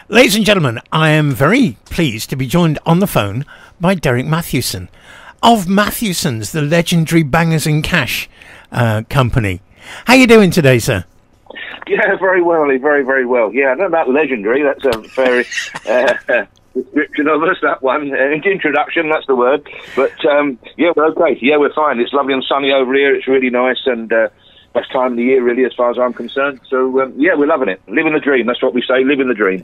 Ladies and gentlemen, I am very pleased to be joined on the phone by Derek Mathewson of Mathewson's, the legendary Bangers and Cash company. How you doing today, sir? Yeah, very well, very, very well. Yeah, I don't know about legendary. That's a very description of us, that one. Introduction, that's the word. But, yeah, we're okay. Yeah, we're fine. It's lovely and sunny over here. It's really nice and best time of the year, really, as far as I'm concerned. So, yeah, we're loving it. Living the dream. That's what we say, living the dream.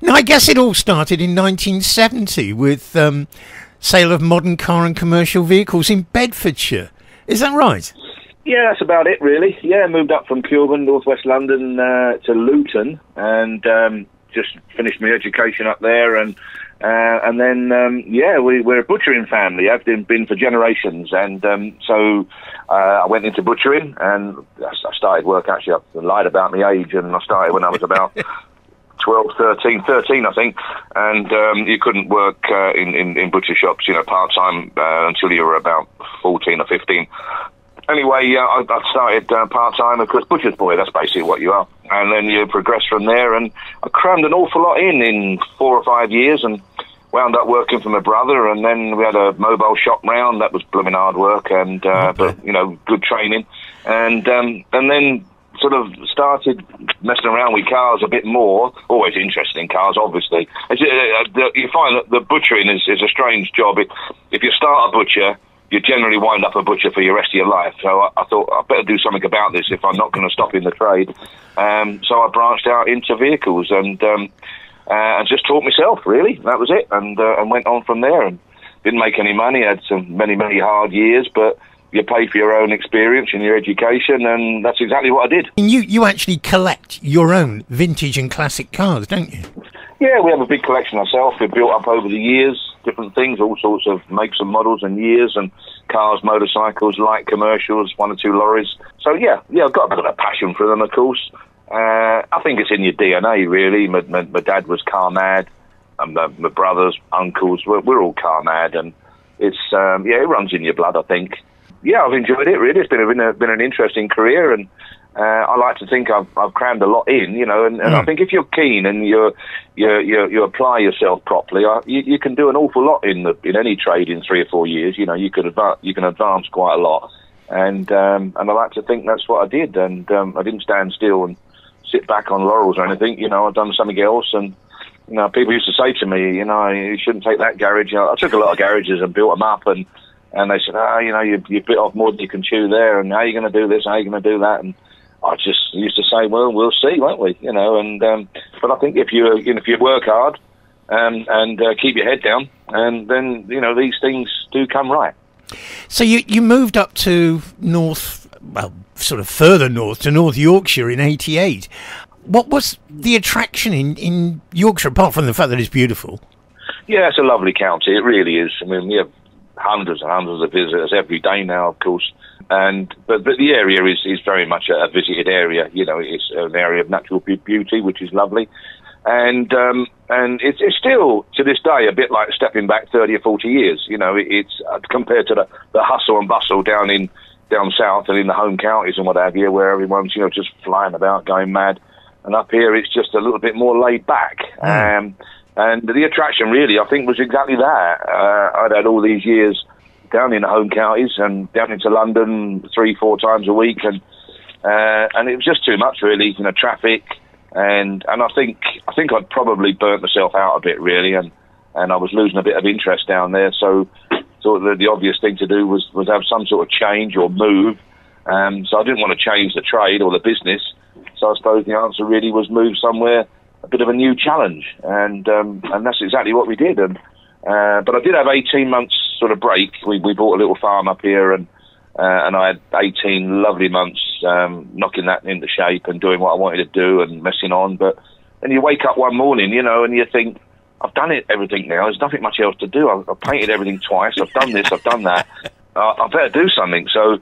Now, I guess it all started in 1970 with sale of modern car and commercial vehicles in Bedfordshire. Is that right? Yeah, that's about it, really. Yeah, moved up from Kilburn, northwest London, to Luton, and just finished my education up there, and then yeah, we're a butchering family. I've been for generations, and so I went into butchering, and I started work. Actually, I lied about my age, and I started when I was about 13 I think, and you couldn't work in butcher shops, part time until you were about 14 or 15. Anyway, I started part-time, of course, butcher's boy, that's basically what you are. And then you progress from there, and I crammed an awful lot in 4 or 5 years, and wound up working for my brother, and then we had a mobile shop round. That was blooming hard work, and but, good training. And then sort of started messing around with cars a bit more. Always interested in cars, obviously. You find that the butchering is a strange job. If you start a butcher, you generally wind up a butcher for your rest of your life. So I thought I'd better do something about this if I'm not going to stop in the trade. So I branched out into vehicles and just taught myself, really. That was it. And went on from there and didn't make any money. Had some many hard years, but you pay for your own experience and your education, and that's exactly what I did. And you actually collect your own vintage and classic cars, don't you? Yeah, we have a big collection ourselves. We've built up over the years, different things, all sorts of makes and models and years, and cars, motorcycles, light commercials, 1 or 2 lorries. So yeah, I've got a bit of a passion for them, of course. I think it's in your DNA, really. My dad was car mad, and my brothers, uncles, we're all car mad, and it's it runs in your blood, I think. Yeah, I've enjoyed it, really. It's been an interesting career, and I like to think I've crammed a lot in, and I think if you're keen and you apply yourself properly, you can do an awful lot in any trade in 3 or 4 years. You can advance quite a lot, and I like to think that's what I did. And I didn't stand still and sit back on laurels or anything. I've done something else, and people used to say to me, you shouldn't take that garage. I took a lot of garages and built them up, and they said, you bit off more than you can chew there, and how are you going to do this? How are you going to do that? And I just used to say, well, we'll see, won't we? But I think if you work hard and keep your head down, and then these things do come right. So you moved up to sort of further north to North Yorkshire in '88. What was the attraction in Yorkshire, apart from the fact that it's beautiful? Yeah, it's a lovely county. It really is. I mean, we have hundreds and hundreds of visitors every day now, of course. But the area is very much a visited area. It's an area of natural beauty, which is lovely, and it's still to this day a bit like stepping back 30 or 40 years. It's compared to the hustle and bustle down south and in the home counties and what have you, where everyone's just flying about, going mad, and up here it's just a little bit more laid back. And the attraction, really, I think, was exactly that. I'd had all these years down in the home counties and down into London 3-4 times a week, and it was just too much, really. Traffic, and I think I'd probably burnt myself out a bit, really, and I was losing a bit of interest down there. So thought that the obvious thing to do was have some sort of change or move. So I didn't want to change the trade or the business. So I suppose the answer really was move somewhere, a bit of a new challenge, and that's exactly what we did. And but I did have 18 months sort of break. We bought a little farm up here, and I had 18 lovely months knocking that into shape and doing what I wanted to do and messing on. But then you wake up one morning, and you think, I've done everything now. There's nothing much else to do. I've painted everything twice. I've done this. I've done that. I better do something. So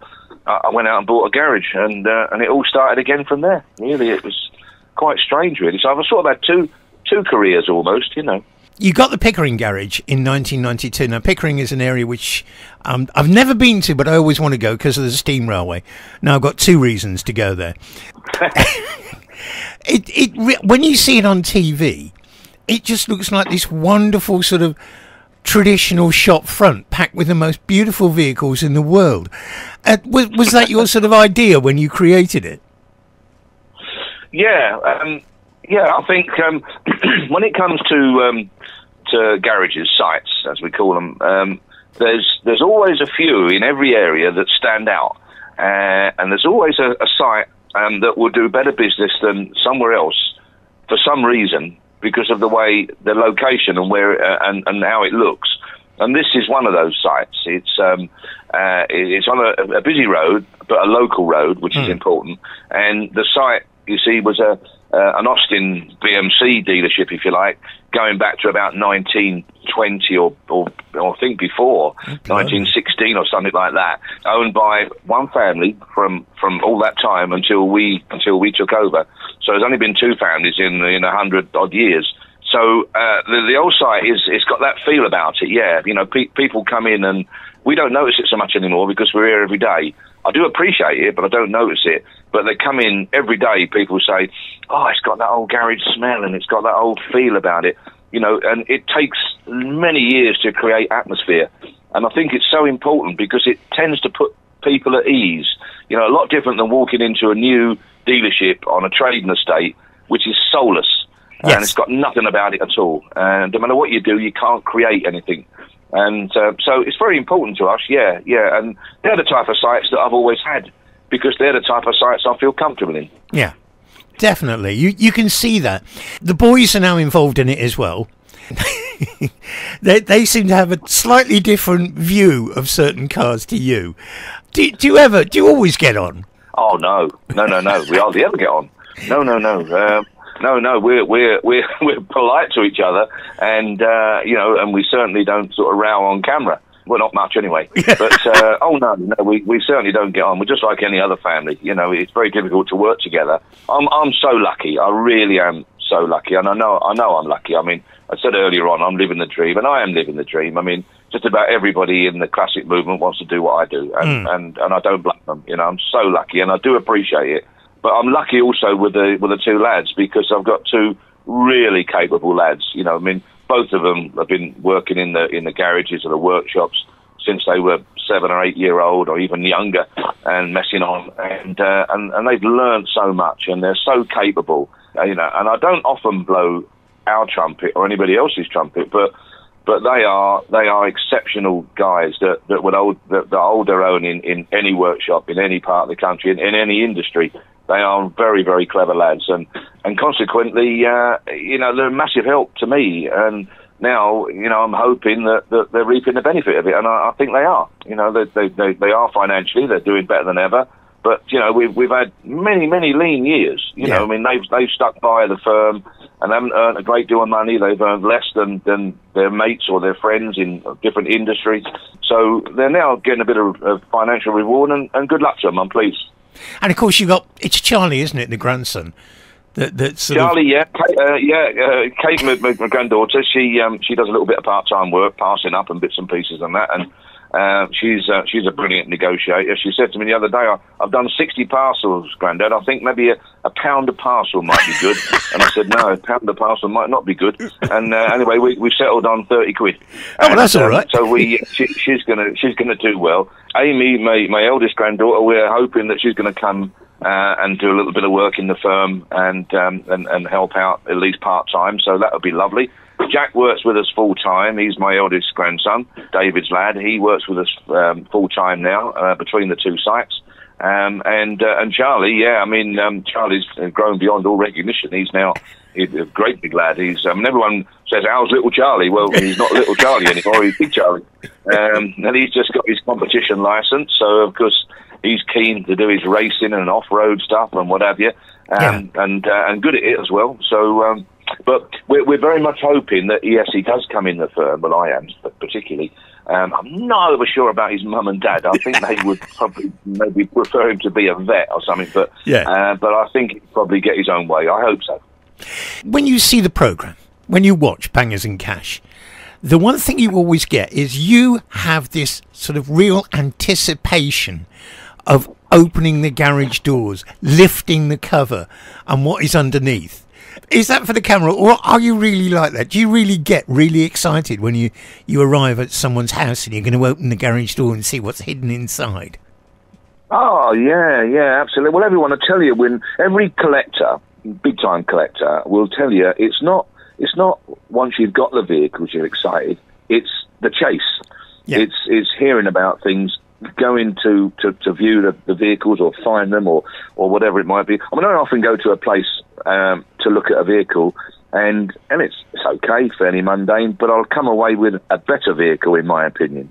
I went out and bought a garage, and it all started again from there. Really, it was quite strange, really. So I've sort of had two careers almost, You got the Pickering garage in 1992. Now, Pickering is an area which I've never been to, but I always want to go because of the steam railway. Now, I've got 2 reasons to go there. When you see it on TV, it just looks like this wonderful sort of traditional shop front packed with the most beautiful vehicles in the world. Was that your sort of idea when you created it? Yeah, I think when it comes to garages, sites as we call them, there's always a few in every area that stand out, and there's always a site that will do better business than somewhere else for some reason, because of the way the location and where and how it looks. And this is one of those sites. It's on a busy road, but a local road, which is important. And the site, you see, was an Austin BMC dealership, if you like, going back to about 1920 or I think before, 1916 or something like that, owned by one family from all that time until we took over. So there's only been two families in 100 odd years. So the old site it's got that feel about it. Yeah, people come in and we don't notice it so much anymore because we're here every day. I do appreciate it, but I don't notice it. But they come in every day. People say, "Oh, it's got that old garage smell and it's got that old feel about it." And it takes many years to create atmosphere. And I think it's so important because it tends to put people at ease. A lot different than walking into a new dealership on a trading estate, which is soulless. Yes. And it's got nothing about it at all. And no matter what you do, you can't create anything. And so it's very important to us, yeah. And they're the type of sites that I've always had because they're the type of sites I feel comfortable in. Yeah, definitely. You can see that. The boys are now involved in it as well. They seem to have a slightly different view of certain cars to you. Do you always get on? Oh, no. We hardly ever get on. No. No, we're polite to each other, and and we certainly don't sort of row on camera. Well, not much anyway. But no, we certainly don't get on. We're just like any other family. It's very difficult to work together. I'm so lucky. I really am so lucky, and I know I'm lucky. I mean, I said earlier on, I'm living the dream, and I am living the dream. I mean, just about everybody in the classic movement wants to do what I do, and I don't blame them. I'm so lucky, and I do appreciate it. But I'm lucky also with the two lads because I've got two really capable lads. I mean, both of them have been working in the garages or the workshops since they were 7 or 8 year old or even younger, and messing on, and they've learned so much, and they're so capable. And I don't often blow our trumpet or anybody else's trumpet, but they are exceptional guys that hold their own in any workshop, in any part of the country, in any industry. They are very, very clever lads, and consequently, they're a massive help to me. And now, I'm hoping that they're reaping the benefit of it, and I think they are. They are financially, they're doing better than ever. But we've had many lean years. I mean, they've stuck by the firm and haven't earned a great deal of money. They've earned less than their mates or their friends in different industries. So they're now getting a bit of financial reward, and good luck to them. I'm pleased. And of course, it's Charlie, isn't it, the grandson? That's Charlie, yeah, Kate, my granddaughter. She does a little bit of part-time work, passing up and bits and pieces and that, and she's a brilliant negotiator. She said to me the other day, "I've done 60 parcels, Grandad. I think maybe a pound a parcel might be good." And I said, "No, a pound a parcel might not be good." And anyway, we settled on 30 quid. Oh, well, that's all right. So she's gonna do well. Amy, my eldest granddaughter, we're hoping that she's going to come and do a little bit of work in the firm and help out at least part time. So that would be lovely. Jack works with us full time. He's my eldest grandson, David's lad. He works with us full time now between the two sites. And Charlie, yeah, I mean, Charlie's grown beyond all recognition. He's now a great big lad. He's everyone says, "How's little Charlie?" Well, he's not little Charlie anymore. He's big Charlie, and he's just got his competition license. So of course he's keen to do his racing and off-road stuff and what have you, and good at it as well. So, but we're very much hoping that yes, he does come in the firm. Well, I am particularly. I'm not over sure about his mum and dad. I think they would probably maybe prefer him to be a vet or something. But but I think he'd probably get his own way. I hope so. When you see the programme, when you watch Bangers and Cash, the one thing you always get is you have this sort of real anticipation of opening the garage doors, lifting the cover, and what is underneath. Is that for the camera, or are you really like that? Do you really get really excited when you arrive at someone's house and you're going to open the garage door and see what's hidden inside? Oh, yeah, absolutely. Well, everyone will tell you, when every collector, big-time collector, will tell you it's not once you've got the vehicles you're excited, it's the chase. Yeah. It's hearing about things, going to view the vehicles or find them or whatever it might be. I mean, I often go to a place to look at a vehicle, and it's okay, fairly mundane, but I'll come away with a better vehicle, in my opinion.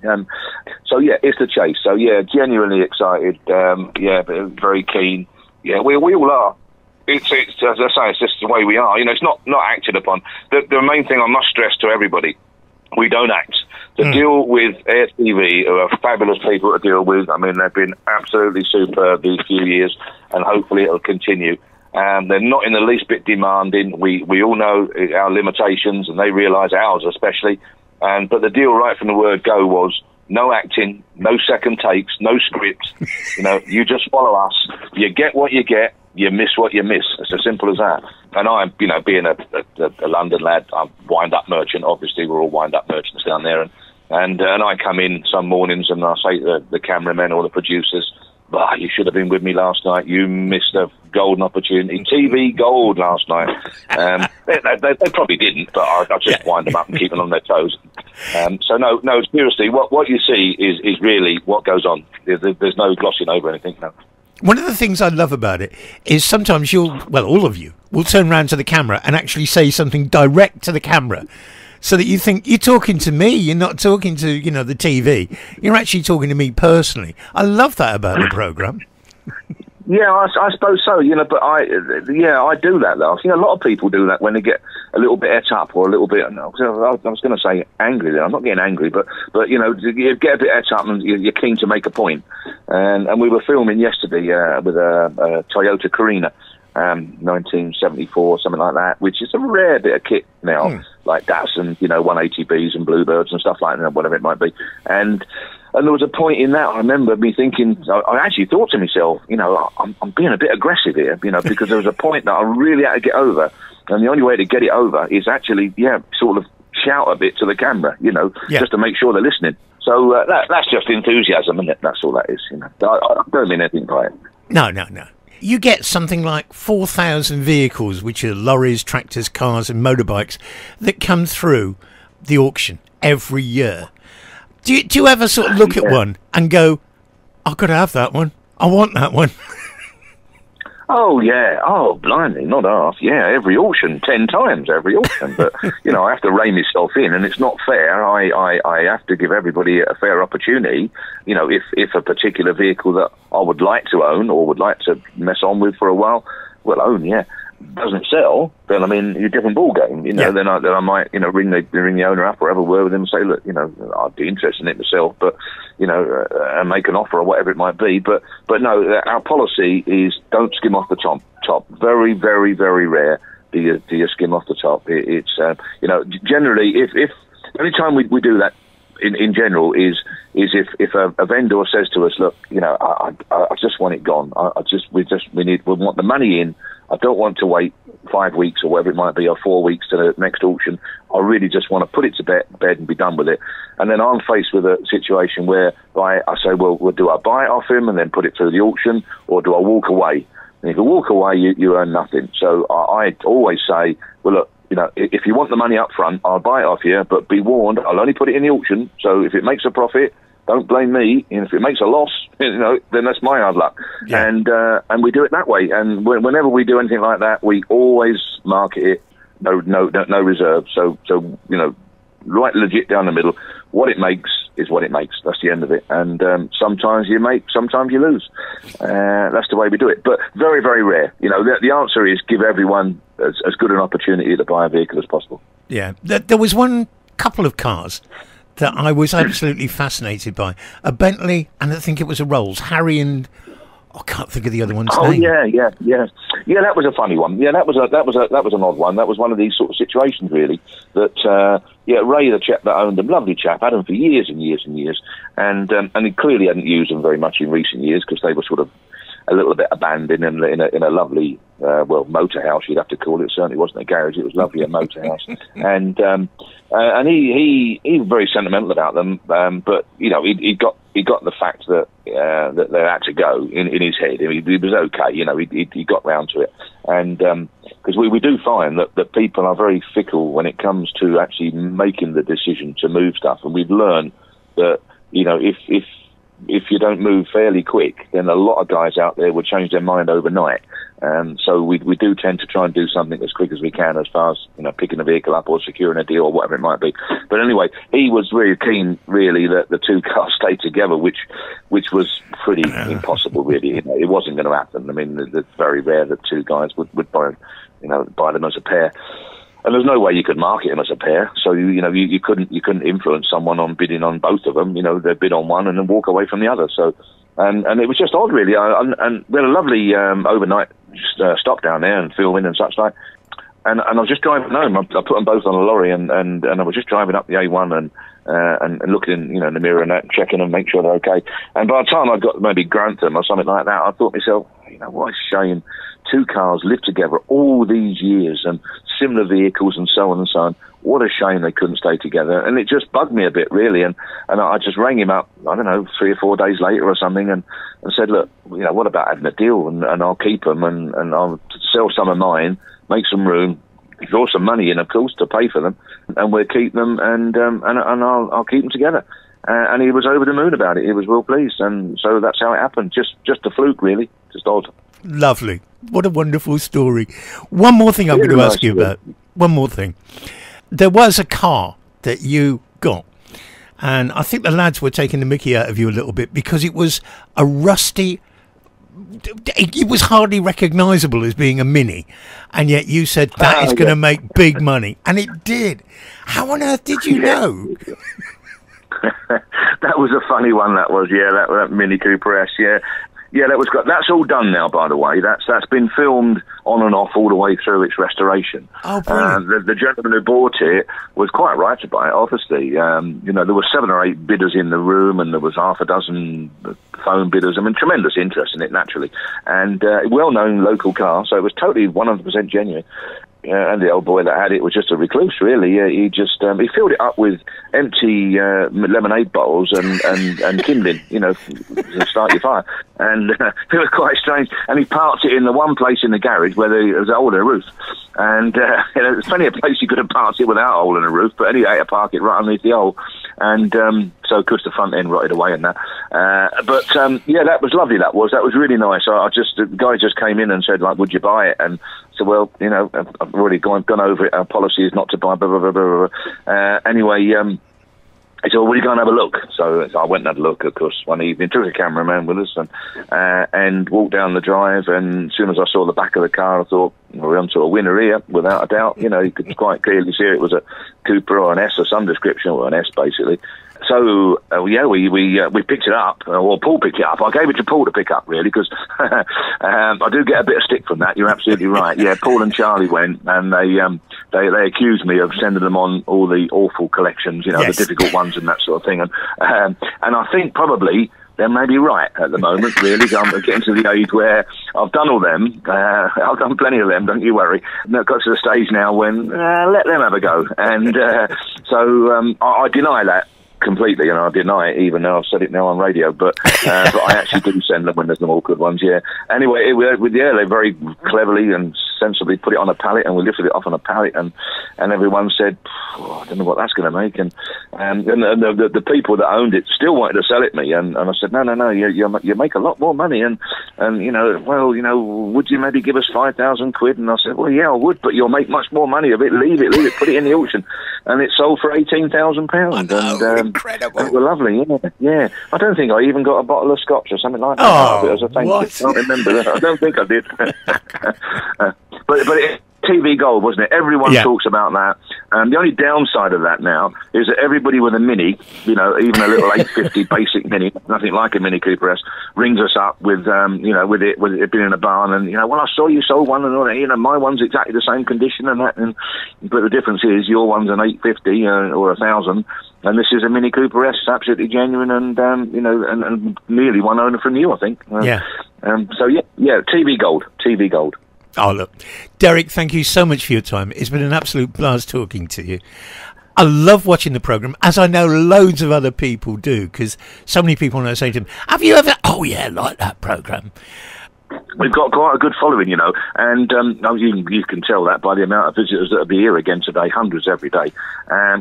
So yeah, it's the chase. So yeah, genuinely excited. Yeah, but very keen. Yeah, we all are. It's as I say, it's just the way we are. You know, it's not acted upon. The main thing I must stress to everybody: we don't act. To deal with AirTV, who are fabulous people to deal with. I mean, they've been absolutely superb these few years, and hopefully it'll continue. They're not in the least bit demanding. We all know our limitations, and they realise ours especially. But the deal right from the word go was no acting, no second takes, no script. You know, you just follow us. You get what you get. You miss what you miss. It's as simple as that. And I'm, you know, being a London lad, I'm wind-up merchant. Obviously, we're all wind-up merchants down there. And I come in some mornings and I say to the cameramen or the producers, you should have been with me last night. You missed a golden opportunity. TV gold last night. They probably didn't, but I just wind them up and keep them on their toes. So no, seriously, what you see is really what goes on. There's no glossing over anything, no. One of the things I love about it is sometimes all of you will turn around to the camera and actually say something direct to the camera, so that you think you're talking to me, you're not talking to, you know, the TV. You're actually talking to me personally. I love that about the programme. Yeah, I suppose so, you know, but I do that, though. I think a lot of people do that when they get a little bit et up or a little bit, I was going to say angry there. I'm not getting angry, but you know, you get a bit et up and you're keen to make a point. And we were filming yesterday with a Toyota Carina, 1974, something like that, which is a rare bit of kit now, like Datsun, you know, 180Bs and Bluebirds and stuff like that, whatever it might be. And there was a point in that I remember me thinking, I actually thought to myself, you know, I'm being a bit aggressive here, you know, because there was a point that I really had to get over, and the only way to get it over is actually, sort of shout a bit to the camera, you know, just to make sure they're listening. So that's just enthusiasm, isn't it? That's all that is, you know. I don't mean anything by it. No. You get something like 4,000 vehicles, which are lorries, tractors, cars and motorbikes, that come through the auction every year. Do you ever sort of look at one and go, I've got to have that one. I want that one. Oh, yeah. Oh, blimey, not half. Yeah, every auction, 10 times every auction. But, you know, I have to rein myself in, and it's not fair. I have to give everybody a fair opportunity. You know, if a particular vehicle that I would like to own or would like to mess on with for a while, well, own, yeah. Doesn't sell, then I mean, you're a different ball game, you know. Then I might, you know, ring the owner up or have a word with him and say, look, you know, I'd be interested in it myself, but you know, and make an offer or whatever it might be. But no, our policy is don't skim off the top. Very, very, very rare do you skim off the top. It's you know, generally if the only time we do that in general is if a vendor says to us, look, you know, I just want it gone. We want the money in. I don't want to wait 5 weeks or whatever it might be, or 4 weeks to the next auction. I really just want to put it to bed and be done with it. And then I'm faced with a situation where I say, well, do I buy it off him and then put it through the auction, or do I walk away? And if you walk away, you earn nothing. So I always say, well, look, you know, if you want the money up front, I'll buy it off you, but be warned, I'll only put it in the auction. So if it makes a profit, don't blame me. And if it makes a loss, you know, then that's my hard luck. Yeah. And we do it that way. And whenever we do anything like that, we always market it no reserve. So you know, right legit down the middle. What it makes is what it makes. That's the end of it. And sometimes you make, sometimes you lose. That's the way we do it. But very, very rare. You know, the answer is give everyone as good an opportunity to buy a vehicle as possible. Yeah. There was one couple of cars that I was absolutely fascinated by. A Bentley, and I think it was a Rolls. Harry and I can't think of the other one's Oh name. yeah. That was a funny one. Yeah, that was an odd one. That was one of these sort of situations, really. That Ray, the chap that owned them, lovely chap, had them for years and years and years, and he clearly hadn't used them very much in recent years because they were sort of a little bit abandoned in a lovely motor house, you'd have to call it. It certainly wasn't a garage; it was lovely, a motor house. And he was very sentimental about them, but you know, he got the fact that that they had to go in his head. I mean, he was okay, you know. He got round to it, and because we do find that people are very fickle when it comes to actually making the decision to move stuff, and we've learned that, you know, if you don't move fairly quick, then a lot of guys out there will change their mind overnight. So we do tend to try and do something as quick as we can, as far as, you know, picking a vehicle up or securing a deal or whatever it might be. But anyway, he was really keen, really, that the two cars stay together, which was pretty impossible, really. You know, it wasn't going to happen. I mean, it's very rare that two guys would buy them as a pair. And there's no way you could market them as a pair, so you couldn't influence someone on bidding on both of them. You know, they bid on one and then walk away from the other. So, and it was just odd, really. And we had a lovely overnight stop down there and filming and such like. And I was just driving home. I put them both on a lorry, and I was just driving up the A1 and looking, you know, in the mirror and that, checking them, make sure they're okay. And by the time I got maybe Grantham or something like that, I thought to myself, you know, what a shame. Two cars lived together all these years and similar vehicles and so on and so on. What a shame they couldn't stay together. And it just bugged me a bit, really. And I just rang him up, I don't know, 3 or 4 days later or something, and said, look, you know, what about having a deal? And I'll keep them and I'll sell some of mine, make some room, draw some money in, of course, to pay for them, and we'll keep them and I'll keep them together. And he was over the moon about it. He was real pleased. And so that's how it happened. Just a fluke, really. Just odd. Lovely. What a wonderful story. One more thing I'm going to ask you about. One more thing. There was a car that you got, and I think the lads were taking the mickey out of you a little bit because it was a rusty... It was hardly recognisable as being a Mini, and yet you said that is going to make big money, and it did. How on earth did you know? That was a funny one, that was, that Mini Cooper S, Yeah, that was good. That's all done now, by the way. That's been filmed on and off all the way through its restoration. Oh, brilliant. The gentleman who bought it was quite right to buy it, obviously. You know, there were 7 or 8 bidders in the room, and there was half a dozen phone bidders. I mean, tremendous interest in it, naturally. And well-known local car, so it was totally 100% genuine. And the old boy that had it was just a recluse, really. He just he filled it up with empty lemonade bottles and kindling, you know, to start your fire. And it was quite strange. And he parked it in the one place in the garage where there was a hole in the roof. And there's plenty of places you could have parked it without a hole in the roof, but anyway, I had to park it right underneath the hole. And so, of course, the front end rotted away and that. But that was lovely. That was really nice. The guy just came in and said, like, would you buy it? And I said, well, you know, I've already gone over it. Our policy is not to buy, blah, blah, blah, blah, blah. Anyway, he said, well, will you go and have a look? So I went and had a look, of course, one evening. Took a cameraman with us and walked down the drive. And as soon as I saw the back of the car, I thought, well, we're onto a winner here, without a doubt. You know, you could quite clearly see it was a Cooper or an S of some description, or an S, basically. So, we picked it up, or Paul picked it up. I gave it to Paul to pick up, really, because I do get a bit of stick from that. You're absolutely right. Yeah, Paul and Charlie went, and they accused me of sending them on all the awful collections, you know, yes, the difficult ones and that sort of thing. And I think probably they may be right at the moment, really. I'm getting to the age where I've done all them. I've done plenty of them, don't you worry. And I've got to the stage now when let them have a go. And so I deny that completely, and I deny it, even though I've said it now on radio, but I actually do send them when there's no awkward ones, yeah. Anyway, they very cleverly and sensibly put it on a pallet, and we lifted it off on a pallet, and everyone said, I don't know what that's going to make, and the people that owned it still wanted to sell it me, and I said, no, you make a lot more money, and you know, well, you know, would you maybe give us 5,000 quid? And I said, well, yeah, I would, but you'll make much more money of it. Leave it, put it in the auction, and it sold for £18,000, and incredible. They were lovely, yeah. I don't think I even got a bottle of scotch or something like that. Oh, as a thank you. I can't remember that. I don't think I did. But it TV Gold, wasn't it? Everyone talks about that. The only downside of that now is that everybody with a Mini, you know, even a little 850 basic Mini, nothing like a Mini Cooper S, rings us up with, you know, with it being in a barn, and, you know, well, I saw you sold one, and all that, you know, my one's exactly the same condition and that, but the difference is your one's an 850 or 1,000, and this is a Mini Cooper S, absolutely genuine, and you know, and nearly one owner from you, I think. So TV Gold. Oh, look, Derek, thank you so much for your time. It's been an absolute blast talking to you. I love watching the programme, as I know loads of other people do, because so many people when I say to them, have you ever... Oh, yeah, like that programme. We've got quite a good following, you know, and you can tell that by the amount of visitors that will be here again today, hundreds every day,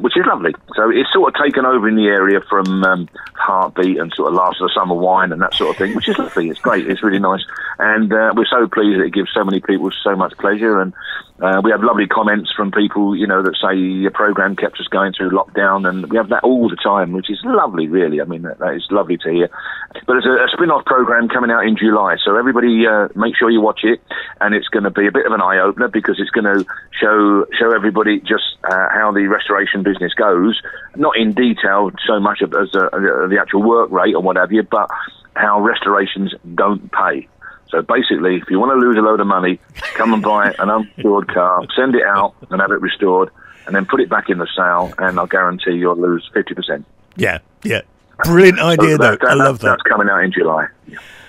which is lovely. So it's sort of taken over in the area from Heartbeat and sort of Last of the Summer Wine and that sort of thing, which is lovely. It's great. It's really nice. And we're so pleased that it gives so many people so much pleasure. And we have lovely comments from people, you know, that say your programme kept us going through lockdown, and we have that all the time, which is lovely, really. I mean, that is lovely to hear. But there's a spin-off programme coming out in July, so everybody make sure you watch it, and it's going to be a bit of an eye-opener, because it's going to show everybody just how the restoration business goes, not in detail so much as the actual work rate or what have you, but how restorations don't pay. So basically, if you want to lose a load of money, come and buy an uninsured car, send it out and have it restored, and then put it back in the sale, and I'll guarantee you'll lose 50%. Yeah. Brilliant idea, though. I love that. That's coming out in July.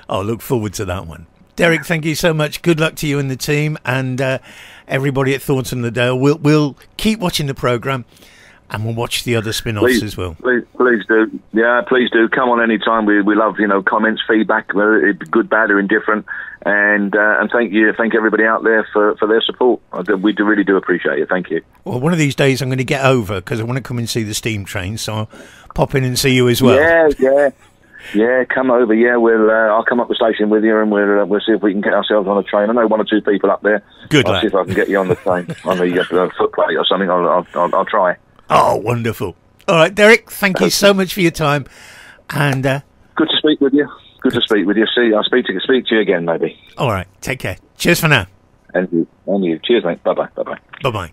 I'll look forward to that one. Derek, thank you so much. Good luck to you and the team, and everybody at Thornton the Dale. We'll keep watching the programme, and we'll watch the other spin-offs as well. Please do. Yeah, please do. Come on anytime. We love, you know, comments, feedback, whether it be good, bad, or indifferent. And thank everybody out there for their support. We really do appreciate it. Thank you. Well, one of these days I'm going to get over, because I want to come and see the steam train, so I'll pop in and see you as well. Yeah, come over. Yeah, I'll come up the station with you, and we'll see if we can get ourselves on a train. I know one or two people up there. I'll see if I can get you on the train, on the footplate or something. I'll try. Oh, wonderful. All right, Derek, thank you so much for your time. And good to speak with you. See, I'll speak to you again, maybe. All right, take care. Cheers for now. And you. Cheers, mate. Bye-bye. Bye-bye.